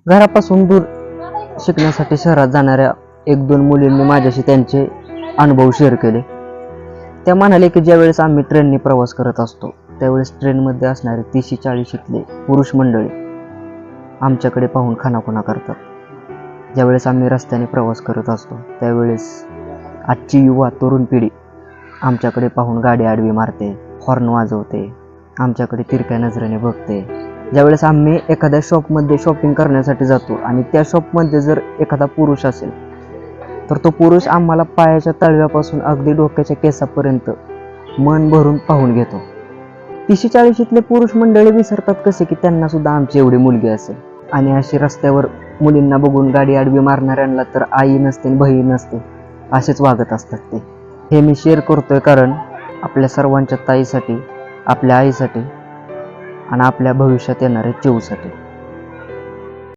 घरापासून दूर शिकण्यासाठी शहरात जाणाऱ्या 1-2 मुलींनी माझ्याशी त्यांचे अनुभव शेअर केले. त्या म्हणाले की ज्यावेळेस आम्ही ट्रेनने प्रवास करत असतो त्यावेळेस ट्रेनमध्ये असणारे 30-40 पुरुष मंडळी आमच्याकडे पाहून खानाखुणा करतात. ज्यावेळेस आम्ही रस्त्याने प्रवास करत असतो त्यावेळेस आजची युवा तरुण पिढी आमच्याकडे पाहून गाडी आडवी मारते, हॉर्न वाजवते, आमच्याकडे तिरक्या नजरेने बघते. ज्यावेळेस आम्ही एखाद्या शॉपमध्ये शॉपिंग करण्यासाठी जातो आणि त्या शॉपमध्ये जर एखादा पुरुष असेल तर तो पुरुष आम्हाला पायाच्या तळव्यापासून अगदी डोक्याच्या केसापर्यंत मन भरून पाहून घेतो. 30-40 पुरुष मंडळी विसरतात कसे की त्यांना सुद्धा आमची एवढी मुलगी असेल. आणि अशी रस्त्यावर मुलींना बघून गाडी आडवी मारणाऱ्यांना तर आई नसते, बहीण नसते, असेच वागत असतात ते. हे मी शेअर करतोय कारण आपल्या सर्वांच्या ताईसाठी, आपल्या आईसाठी आणि आपल्या भविष्यात येणाऱ्या चिवसाठी.